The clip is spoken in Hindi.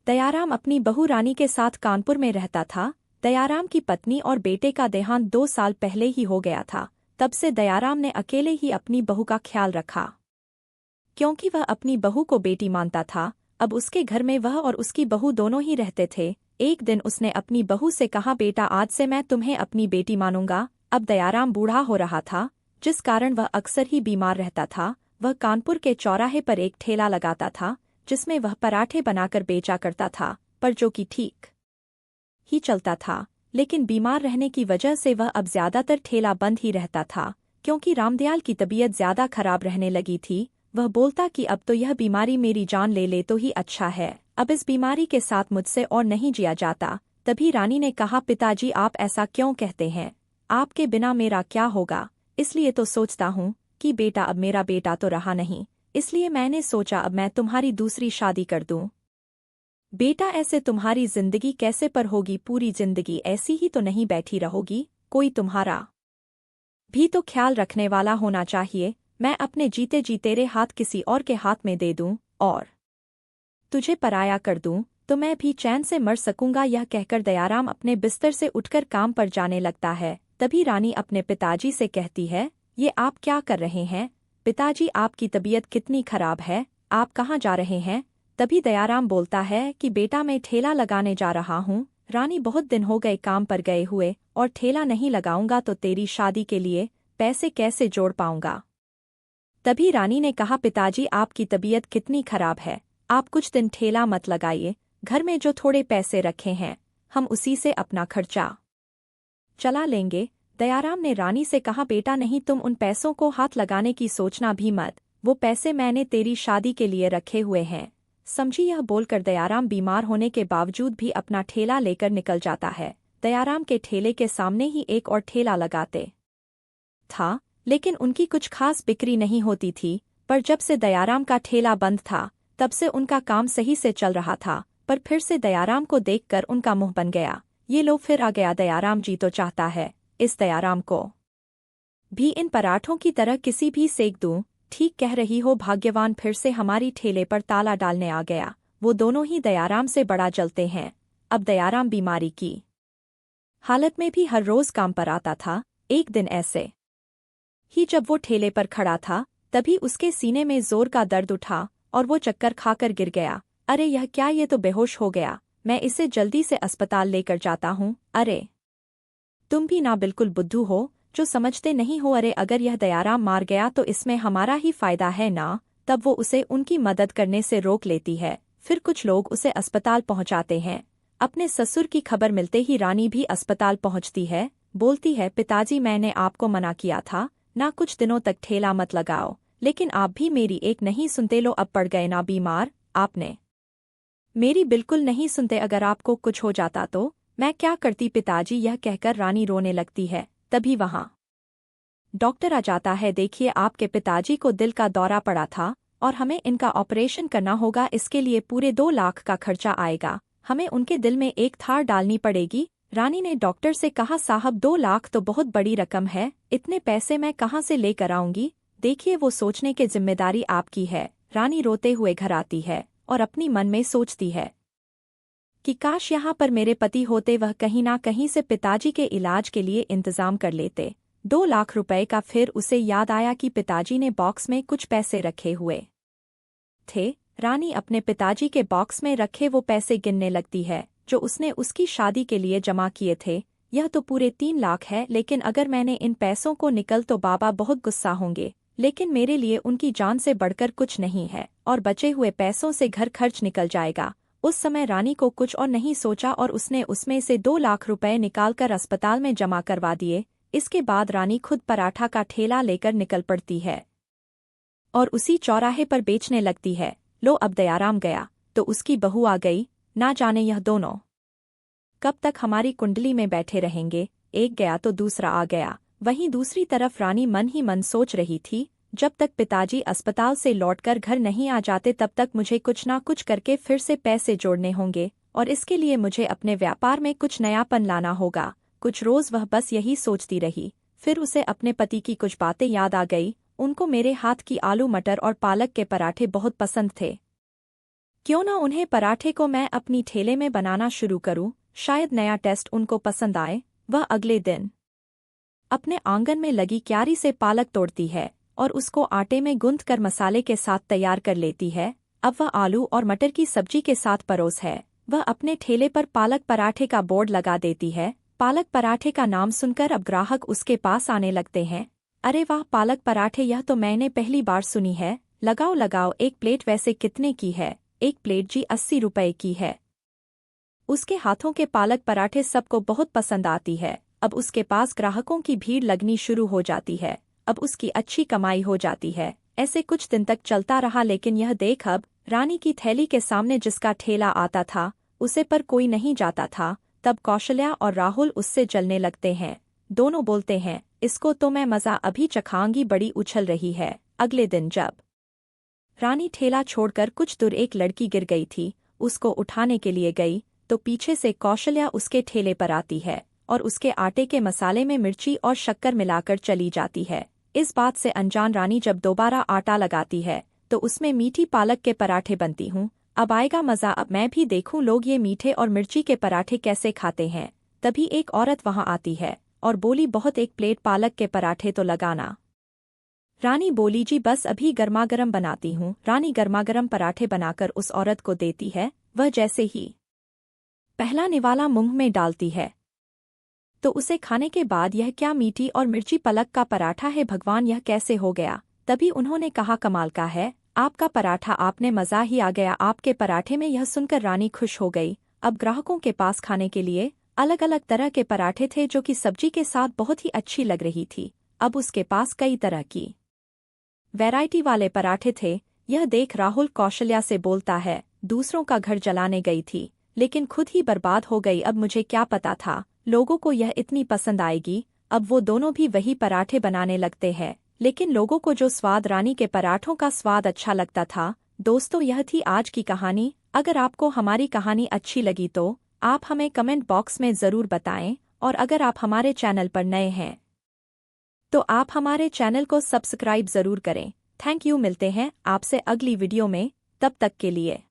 दयाराम अपनी बहू रानी के साथ कानपुर में रहता था। दयाराम की पत्नी और बेटे का देहांत 2 साल पहले ही हो गया था। तब से दयाराम ने अकेले ही अपनी बहू का ख्याल रखा, क्योंकि वह अपनी बहू को बेटी मानता था। अब उसके घर में वह और उसकी बहू दोनों ही रहते थे। एक दिन उसने अपनी बहू से कहा, बेटा आज से मैं तुम्हें अपनी बेटी मानूंगा। अब दयाराम बूढ़ा हो रहा था, जिस कारण वह अक्सर ही बीमार रहता था। वह कानपुर के चौराहे पर एक ठेला लगाता था, जिसमें वह पराठे बनाकर बेचा करता था, पर जो कि ठीक ही चलता था। लेकिन बीमार रहने की वजह से वह अब ज्यादातर ठेला बंद ही रहता था, क्योंकि रामदयाल की तबीयत ज्यादा खराब रहने लगी थी। वह बोलता कि अब तो यह बीमारी मेरी जान ले ले तो ही अच्छा है, अब इस बीमारी के साथ मुझसे और नहीं जिया जाता। तभी रानी ने कहा, पिताजी आप ऐसा क्यों कहते हैं, आपके बिना मेरा क्या होगा। इसलिए तो सोचता हूँ कि बेटा अब मेरा बेटा तो रहा नहीं, इसलिए मैंने सोचा अब मैं तुम्हारी दूसरी शादी कर दूं। बेटा ऐसे तुम्हारी जिंदगी कैसे पर होगी, पूरी जिंदगी ऐसी ही तो नहीं बैठी रहोगी, कोई तुम्हारा भी तो ख्याल रखने वाला होना चाहिए। मैं अपने जीते जी तेरे हाथ किसी और के हाथ में दे दूं और तुझे पराया कर दूं तो मैं भी चैन से मर सकूंगा। यह कहकर दयाराम अपने बिस्तर से उठकर काम पर जाने लगता है। तभी रानी अपने पिताजी से कहती है, ये आप क्या कर रहे हैं पिताजी, आपकी तबीयत कितनी खराब है, आप कहाँ जा रहे हैं। तभी दयाराम बोलता है कि बेटा मैं ठेला लगाने जा रहा हूँ। रानी, बहुत दिन हो गए काम पर गए हुए, और ठेला नहीं लगाऊंगा तो तेरी शादी के लिए पैसे कैसे जोड़ पाऊंगा। तभी रानी ने कहा, पिताजी आपकी तबीयत कितनी खराब है, आप कुछ दिन ठेला मत लगाइए। घर में जो थोड़े पैसे रखे हैं हम उसी से अपना खर्चा चला लेंगे। दयाराम ने रानी से कहा, बेटा नहीं, तुम उन पैसों को हाथ लगाने की सोचना भी मत, वो पैसे मैंने तेरी शादी के लिए रखे हुए हैं, समझी। यह बोलकर दयाराम बीमार होने के बावजूद भी अपना ठेला लेकर निकल जाता है। दयाराम के ठेले के सामने ही एक और ठेला लगाते था, लेकिन उनकी कुछ खास बिक्री नहीं होती थी। पर जब से दयाराम का ठेला बंद था तब से उनका काम सही से चल रहा था। पर फिर से दयाराम को देखकर उनका मुंह बन गया। ये लो फिर आ गया, दयाराम जी तो चाहता है इस दयाराम को भी इन पराठों की तरह किसी भी सेक दूं। ठीक कह रही हो, भाग्यवान फिर से हमारी ठेले पर ताला डालने आ गया। वो दोनों ही दयाराम से बड़ा जलते हैं। अब दयाराम बीमारी की हालत में भी हर रोज काम पर आता था। एक दिन ऐसे ही जब वो ठेले पर खड़ा था, तभी उसके सीने में जोर का दर्द उठा और वो चक्कर खाकर गिर गया। अरे यह क्या, ये तो बेहोश हो गया, मैं इसे जल्दी से अस्पताल लेकर जाता हूँ। अरे तुम भी ना बिल्कुल बुद्धू हो, जो समझते नहीं हो। अरे अगर यह दयाराम मार गया तो इसमें हमारा ही फायदा है ना। तब वो उसे उनकी मदद करने से रोक लेती है। फिर कुछ लोग उसे अस्पताल पहुंचाते हैं। अपने ससुर की खबर मिलते ही रानी भी अस्पताल पहुंचती है। बोलती है, पिताजी मैंने आपको मना किया था ना, कुछ दिनों तक ठेला मत लगाओ, लेकिन आप भी मेरी एक नहीं सुनते। लो अब पड़ गए ना बीमार, आपने मेरी बिल्कुल नहीं सुनते। अगर आपको कुछ हो जाता तो मैं क्या करती पिताजी। यह कहकर रानी रोने लगती है। तभी वहां डॉक्टर आ जाता है। देखिए आपके पिताजी को दिल का दौरा पड़ा था और हमें इनका ऑपरेशन करना होगा। इसके लिए पूरे 2 लाख का खर्चा आएगा। हमें उनके दिल में एक थार डालनी पड़ेगी। रानी ने डॉक्टर से कहा, साहब 2 लाख तो बहुत बड़ी रकम है, इतने पैसे मैं कहाँ से लेकर आऊंगी। देखिए वो सोचने की जिम्मेदारी आपकी है। रानी रोते हुए घर आती है और अपनी मन में सोचती है कि काश यहाँ पर मेरे पति होते, वह कहीं ना कहीं से पिताजी के इलाज के लिए इंतजाम कर लेते। 2 लाख रुपए का। फिर उसे याद आया कि पिताजी ने बॉक्स में कुछ पैसे रखे हुए थे। रानी अपने पिताजी के बॉक्स में रखे वो पैसे गिनने लगती है, जो उसने उसकी शादी के लिए जमा किए थे। यह तो पूरे 3 लाख है, लेकिन अगर मैंने इन पैसों को निकल तो बाबा बहुत गुस्सा होंगे। लेकिन मेरे लिए उनकी जान से बढ़कर कुछ नहीं है, और बचे हुए पैसों से घर खर्च निकल जाएगा। उस समय रानी को कुछ और नहीं सोचा और उसने उसमें से 2 लाख रुपए निकालकर अस्पताल में जमा करवा दिए। इसके बाद रानी खुद पराठा का ठेला लेकर निकल पड़ती है और उसी चौराहे पर बेचने लगती है। लो अब दयाराम गया तो उसकी बहू आ गई। ना जाने यह दोनों कब तक हमारी कुंडली में बैठे रहेंगे। एक गया तो दूसरा आ गया। वहीं दूसरी तरफ रानी मन ही मन सोच रही थी, जब तक पिताजी अस्पताल से लौटकर घर नहीं आ जाते तब तक मुझे कुछ ना कुछ करके फिर से पैसे जोड़ने होंगे, और इसके लिए मुझे अपने व्यापार में कुछ नयापन लाना होगा। कुछ रोज वह बस यही सोचती रही। फिर उसे अपने पति की कुछ बातें याद आ गई। उनको मेरे हाथ की आलू मटर और पालक के पराठे बहुत पसंद थे। क्यों ना उन्हें पराठे को मैं अपनी ठेले में बनाना शुरू करूं, शायद नया टेस्ट उनको पसंद आए। वह अगले दिन अपने आंगन में लगी क्यारी से पालक तोड़ती है और उसको आटे में गूंथ कर मसाले के साथ तैयार कर लेती है। अब वह आलू और मटर की सब्जी के साथ परोस है। वह अपने ठेले पर पालक पराठे का बोर्ड लगा देती है। पालक पराठे का नाम सुनकर अब ग्राहक उसके पास आने लगते हैं। अरे वाह, पालक पराठे, यह तो मैंने पहली बार सुनी है। लगाओ लगाओ, एक प्लेट वैसे कितने की है? एक प्लेट जी 80 रुपए की है। उसके हाथों के पालक पराठे सबको बहुत पसंद आती है। अब उसके पास ग्राहकों की भीड़ लगनी शुरू हो जाती है। अब उसकी अच्छी कमाई हो जाती है। ऐसे कुछ दिन तक चलता रहा, लेकिन यह देख अब रानी की थैली के सामने जिसका ठेला आता था उसे पर कोई नहीं जाता था। तब कौशल्या और राहुल उससे जलने लगते हैं। दोनों बोलते हैं, इसको तो मैं मज़ा अभी चखाऊंगी, बड़ी उछल रही है। अगले दिन जब रानी ठेला छोड़कर कुछ दूर एक लड़की गिर गई थी, उसको उठाने के लिए गई तो पीछे से कौशल्या उसके ठेले पर आती है और उसके आटे के मसाले में मिर्ची और शक्कर मिलाकर चली जाती है। इस बात से अनजान रानी जब दोबारा आटा लगाती है तो उसमें मीठी पालक के पराठे बनती हूँ। अब आएगा मज़ा, अब मैं भी देखूं लोग ये मीठे और मिर्ची के पराठे कैसे खाते हैं। तभी एक औरत वहां आती है और बोली, बहुत एक प्लेट पालक के पराठे तो लगाना। रानी बोली, जी बस अभी गर्मागर्म बनाती हूँ। रानी गर्मागर्म पराठे बनाकर उस औरत को देती है। वह जैसे ही पहला निवाला मुंह में डालती है तो उसे खाने के बाद, यह क्या मीठी और मिर्ची पालक का पराठा है, भगवान यह कैसे हो गया। तभी उन्होंने कहा, कमाल का है आपका पराठा, आपने मज़ा ही आ गया आपके पराठे में। यह सुनकर रानी खुश हो गई। अब ग्राहकों के पास खाने के लिए अलग अलग तरह के पराठे थे जो कि सब्जी के साथ बहुत ही अच्छी लग रही थी। अब उसके पास कई तरह की वैरायटी वाले पराठे थे। यह देख राहुल कौशल्या से बोलता है, दूसरों का घर जलाने गई थी लेकिन खुद ही बर्बाद हो गई। अब मुझे क्या पता था लोगों को यह इतनी पसंद आएगी। अब वो दोनों भी वही पराठे बनाने लगते हैं, लेकिन लोगों को जो स्वाद रानी के पराठों का स्वाद अच्छा लगता था। दोस्तों, यह थी आज की कहानी। अगर आपको हमारी कहानी अच्छी लगी तो आप हमें कमेंट बॉक्स में ज़रूर बताएं, और अगर आप हमारे चैनल पर नए हैं तो आप हमारे चैनल को सब्सक्राइब ज़रूर करें। थैंक यू, मिलते हैं आपसे अगली वीडियो में, तब तक के लिए।